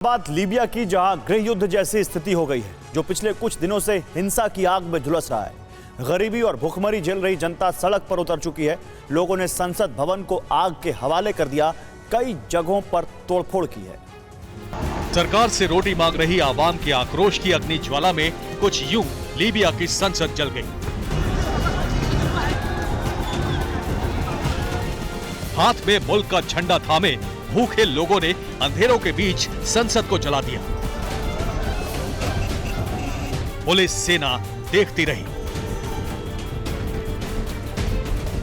बात लीबिया की, जहां गृह युद्ध जैसी स्थिति हो गई है, जो पिछले कुछ दिनों से हिंसा की आग में झुलस रहा है। गरीबी और भूखमरी झेल रही जनता सड़क पर उतर चुकी है। लोगों ने संसद भवन को आग के हवाले कर दिया, कई जगहों पर तोड़फोड़ की है। सरकार से रोटी मांग रही आवाम के आक्रोश की अग्नि ज्वाला में कुछ यूं लीबिया की संसद जल गई। हाथ में मुल्क का झंडा थामे भूखे लोगों ने अंधेरों के बीच संसद को जला दिया। पुलिस सेना देखती रही।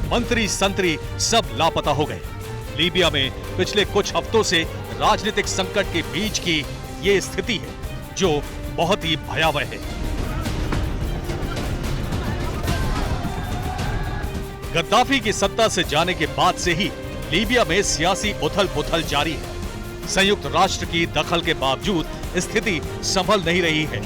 मंत्री संतरी सब लापता हो गए। लीबिया में पिछले कुछ हफ्तों से राजनीतिक संकट के बीच की ये स्थिति है, जो बहुत ही भयावह है। गद्दाफी की सत्ता से जाने के बाद से ही लीबिया में सियासी उथल-पुथल जारी है। संयुक्त राष्ट्र की दखल के बावजूद स्थिति संभल नहीं रही है।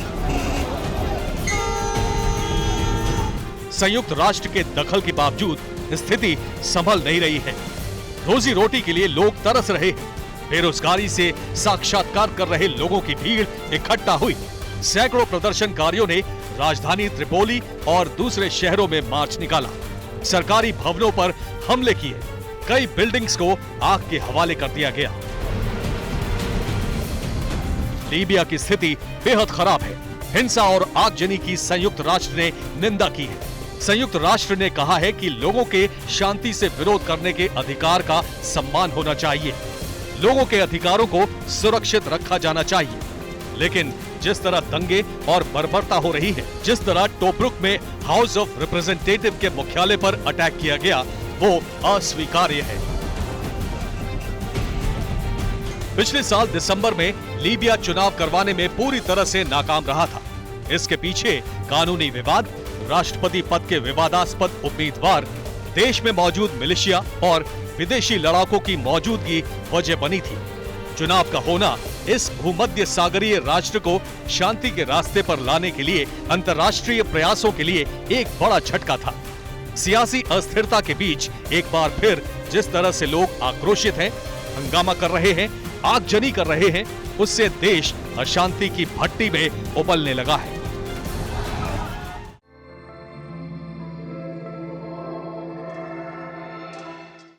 संयुक्त राष्ट्र के दखल के बावजूद स्थिति संभल नहीं रही है। रोजी रोटी के लिए लोग तरस रहे हैं। बेरोजगारी से साक्षात्कार कर रहे लोगों की भीड़ इकट्ठा हुई। सैकड़ों प्रदर्शनकारियों ने राजधानी त्रिपोली और दूसरे शहरों में मार्च निकाला। सरकारी भवनों पर हमले किए। कई बिल्डिंग्स को आग के हवाले कर दिया गया। लीबिया की स्थिति बेहद खराब है। हिंसा और आगजनी की संयुक्त राष्ट्र ने निंदा की है। संयुक्त राष्ट्र ने कहा है कि लोगों के शांति से विरोध करने के अधिकार का सम्मान होना चाहिए। लोगों के अधिकारों को सुरक्षित रखा जाना चाहिए। लेकिन जिस तरह दंगे और बर्बरता हो रही है, जिस तरह टोब्रुक में हाउस ऑफ रिप्रेजेंटेटिव के मुख्यालय पर अटैक किया गया, वो अस्वीकार्य है। पिछले साल दिसंबर में लीबिया चुनाव करवाने में पूरी तरह से नाकाम रहा था। इसके पीछे कानूनी विवाद, राष्ट्रपति पद के विवादास्पद उम्मीदवार, देश में मौजूद मिलिशिया और विदेशी लड़ाकों की मौजूदगी वजह बनी थी। चुनाव का होना इस भूमध्य सागरीय राष्ट्र को शांति के रास्ते पर लाने के लिए अंतर्राष्ट्रीय प्रयासों के लिए एक बड़ा झटका था। सियासी अस्थिरता के बीच एक बार फिर जिस तरह से लोग आक्रोशित हैं, हंगामा कर रहे हैं, आगजनी कर रहे हैं, उससे देश अशांति की भट्टी में उबलने लगा है।